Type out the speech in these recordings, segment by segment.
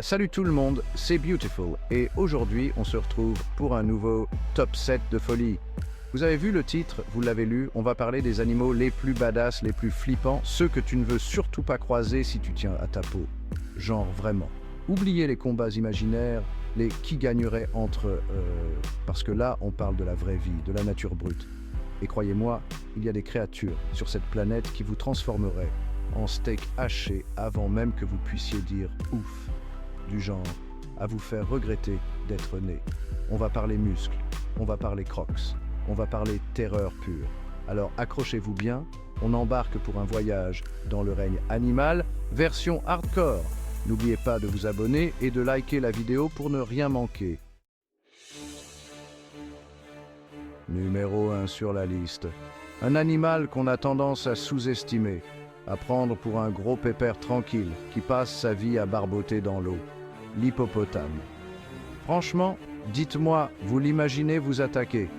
Salut tout le monde, c'est Beautiful et aujourd'hui on se retrouve pour un nouveau top 7 de folie. Vous avez vu le titre, vous l'avez lu, on va parler des animaux les plus badass, les plus flippants, ceux que tu ne veux surtout pas croiser si tu tiens à ta peau. Genre vraiment. Oubliez les combats imaginaires, les qui gagnerait entre... parce que là on parle de la vraie vie, de la nature brute. Et croyez-moi, il y a des créatures sur cette planète qui vous transformeraient en steak haché avant même que vous puissiez dire ouf. Du genre à vous faire regretter d'être né. On va parler muscles, on va parler crocs, on va parler terreur pure. Alors accrochez-vous bien, on embarque pour un voyage dans le règne animal, version hardcore. N'oubliez pas de vous abonner et de liker la vidéo pour ne rien manquer. Numéro 1 sur la liste. Un animal qu'on a tendance à sous-estimer, à prendre pour un gros pépère tranquille qui passe sa vie à barboter dans l'eau. L'hippopotame. Franchement, dites-moi, vous l'imaginez vous attaquer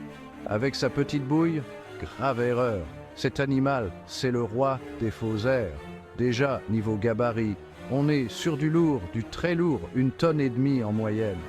avec sa petite bouille? Grave erreur. Cet animal, c'est le roi des faux airs. Déjà, niveau gabarit, on est sur du lourd, du très lourd, 1,5 tonnes en moyenne.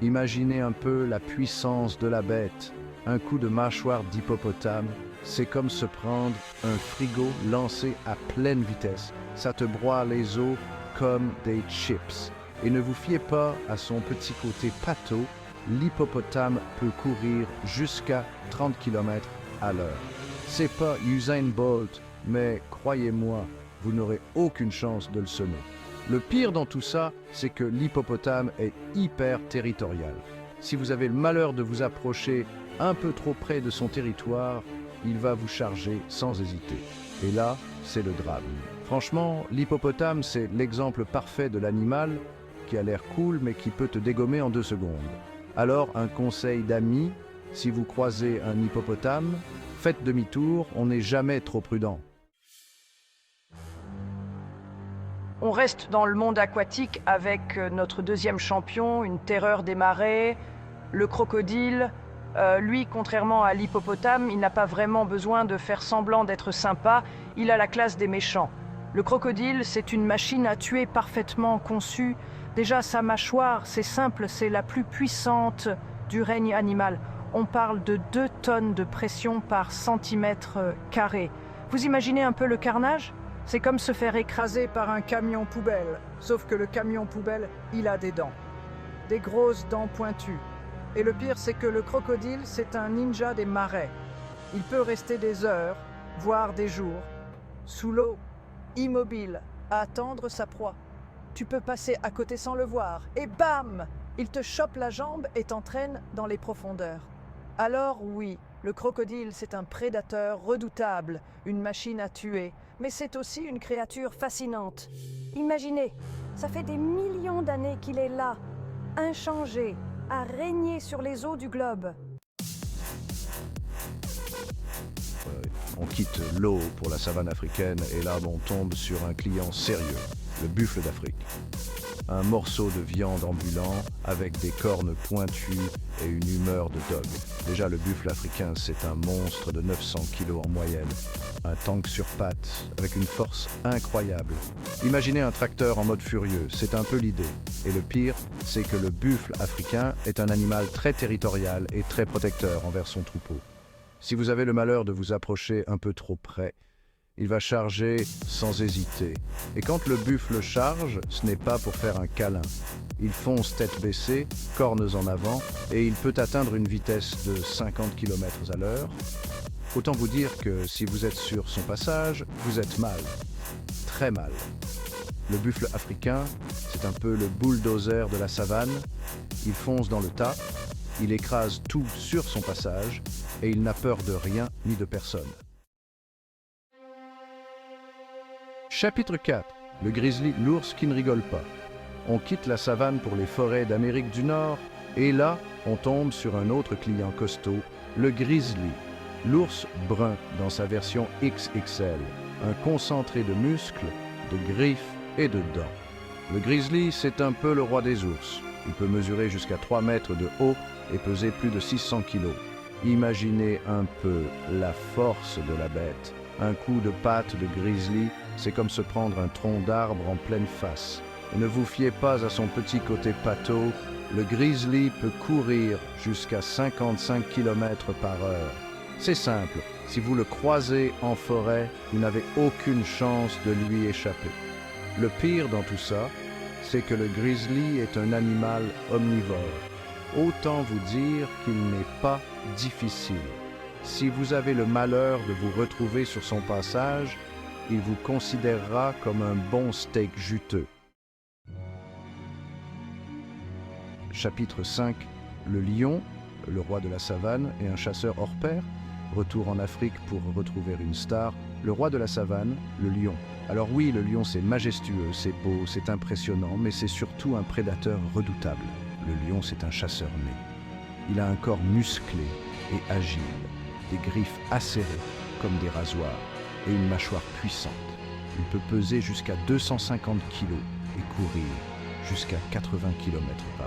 Imaginez un peu la puissance de la bête. Un coup de mâchoire d'hippopotame, c'est comme se prendre un frigo lancé à pleine vitesse. Ça te broie les os comme des chips. Et ne vous fiez pas à son petit côté pâteau, l'hippopotame peut courir jusqu'à 30 km à l'heure. C'est pas Usain Bolt, mais croyez-moi, vous n'aurez aucune chance de le semer. Le pire dans tout ça, c'est que l'hippopotame est hyper territorial. Si vous avez le malheur de vous approcher un peu trop près de son territoire, il va vous charger sans hésiter. Et là, c'est le drame. Franchement, l'hippopotame, c'est l'exemple parfait de l'animal qui a l'air cool mais qui peut te dégommer en 2 secondes. Alors, un conseil d'ami, si vous croisez un hippopotame, faites demi-tour, on n'est jamais trop prudent. On reste dans le monde aquatique avec notre deuxième champion, une terreur des marais, le crocodile. Lui, contrairement à l'hippopotame, il n'a pas vraiment besoin de faire semblant d'être sympa, il a la classe des méchants. Le crocodile, c'est une machine à tuer parfaitement conçue. Déjà, sa mâchoire, c'est simple, c'est la plus puissante du règne animal. On parle de 2 tonnes de pression par centimètre carré. Vous imaginez un peu le carnage? C'est comme se faire écraser par un camion poubelle, sauf que le camion poubelle, il a des dents. Des grosses dents pointues. Et le pire, c'est que le crocodile, c'est un ninja des marais. Il peut rester des heures, voire des jours, sous l'eau, immobile, à attendre sa proie. Tu peux passer à côté sans le voir, et bam! Il te chope la jambe et t'entraîne dans les profondeurs. Alors oui, le crocodile, c'est un prédateur redoutable, une machine à tuer, mais c'est aussi une créature fascinante. Imaginez, ça fait des millions d'années qu'il est là, inchangé, à régner sur les eaux du globe. On quitte l'eau pour la savane africaine et là on tombe sur un client sérieux, le buffle d'Afrique. Un morceau de viande ambulant avec des cornes pointues et une humeur de dog. Déjà le buffle africain c'est un monstre de 900 kg en moyenne. Un tank sur pattes avec une force incroyable. Imaginez un tracteur en mode furieux, c'est un peu l'idée. Et le pire, c'est que le buffle africain est un animal très territorial et très protecteur envers son troupeau. Si vous avez le malheur de vous approcher un peu trop près, il va charger sans hésiter. Et quand le buffle charge, ce n'est pas pour faire un câlin. Il fonce tête baissée, cornes en avant, et il peut atteindre une vitesse de 50 km à l'heure. Autant vous dire que si vous êtes sur son passage, vous êtes mal. Très mal. Le buffle africain, c'est un peu le bulldozer de la savane. Il fonce dans le tas, il écrase tout sur son passage, et il n'a peur de rien ni de personne. Chapitre 4. Le grizzly, l'ours qui ne rigole pas. On quitte la savane pour les forêts d'Amérique du Nord et là, on tombe sur un autre client costaud, le grizzly. L'ours brun dans sa version XXL, un concentré de muscles, de griffes et de dents. Le grizzly, c'est un peu le roi des ours. Il peut mesurer jusqu'à 3 mètres de haut et peser plus de 600 kg. Imaginez un peu la force de la bête. Un coup de patte de grizzly, c'est comme se prendre un tronc d'arbre en pleine face. Ne vous fiez pas à son petit côté pâteau, le grizzly peut courir jusqu'à 55 km/h. C'est simple, si vous le croisez en forêt, vous n'avez aucune chance de lui échapper. Le pire dans tout ça, c'est que le grizzly est un animal omnivore. Autant vous dire qu'il n'est pas difficile. Si vous avez le malheur de vous retrouver sur son passage, il vous considérera comme un bon steak juteux. Chapitre 5. Le lion, le roi de la savane et un chasseur hors pair. Retour en Afrique pour retrouver une star. Le roi de la savane, le lion. Alors oui, le lion c'est majestueux, c'est beau, c'est impressionnant, mais c'est surtout un prédateur redoutable. Le lion c'est un chasseur né. Il a un corps musclé et agile, des griffes acérées comme des rasoirs et une mâchoire puissante. Il peut peser jusqu'à 250 kg et courir jusqu'à 80 km/h.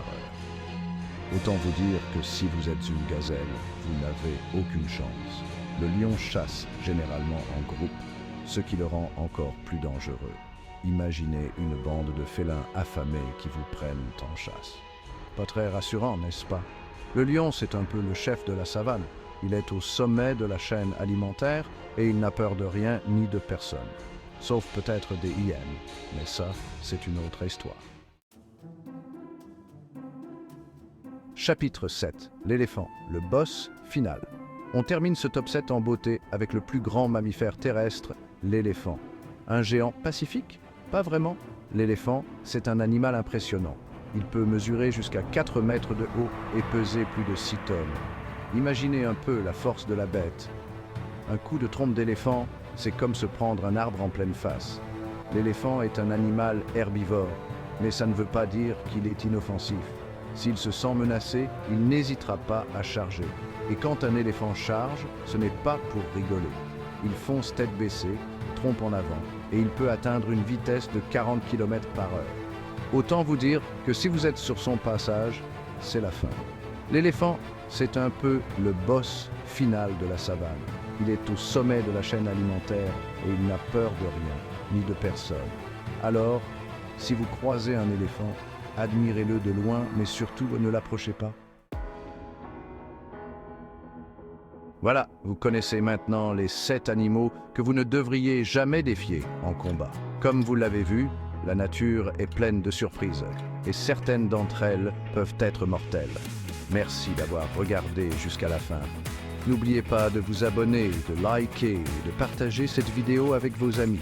Autant vous dire que si vous êtes une gazelle, vous n'avez aucune chance. Le lion chasse généralement en groupe, ce qui le rend encore plus dangereux. Imaginez une bande de félins affamés qui vous prennent en chasse. Pas très rassurant, n'est-ce pas? Le lion, c'est un peu le chef de la savane. Il est au sommet de la chaîne alimentaire et il n'a peur de rien ni de personne. Sauf peut-être des hyènes, mais ça, c'est une autre histoire. Chapitre 7. L'éléphant, le boss final. On termine ce top 7 en beauté avec le plus grand mammifère terrestre, l'éléphant. Un géant pacifique? Pas vraiment. L'éléphant, c'est un animal impressionnant. Il peut mesurer jusqu'à 4 mètres de haut et peser plus de 6 tonnes. Imaginez un peu la force de la bête. Un coup de trompe d'éléphant, c'est comme se prendre un arbre en pleine face. L'éléphant est un animal herbivore, mais ça ne veut pas dire qu'il est inoffensif. S'il se sent menacé, il n'hésitera pas à charger. Et quand un éléphant charge, ce n'est pas pour rigoler. Il fonce tête baissée, trompe en avant, et il peut atteindre une vitesse de 40 km/h. Autant vous dire que si vous êtes sur son passage, c'est la fin. L'éléphant, c'est un peu le boss final de la savane. Il est au sommet de la chaîne alimentaire et il n'a peur de rien, ni de personne. Alors, si vous croisez un éléphant, admirez-le de loin, mais surtout ne l'approchez pas. Voilà, vous connaissez maintenant les 7 animaux que vous ne devriez jamais défier en combat. Comme vous l'avez vu, la nature est pleine de surprises, et certaines d'entre elles peuvent être mortelles. Merci d'avoir regardé jusqu'à la fin. N'oubliez pas de vous abonner, de liker et de partager cette vidéo avec vos amis.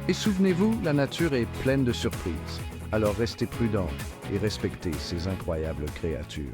Et souvenez-vous, la nature est pleine de surprises. Alors restez prudents et respectez ces incroyables créatures.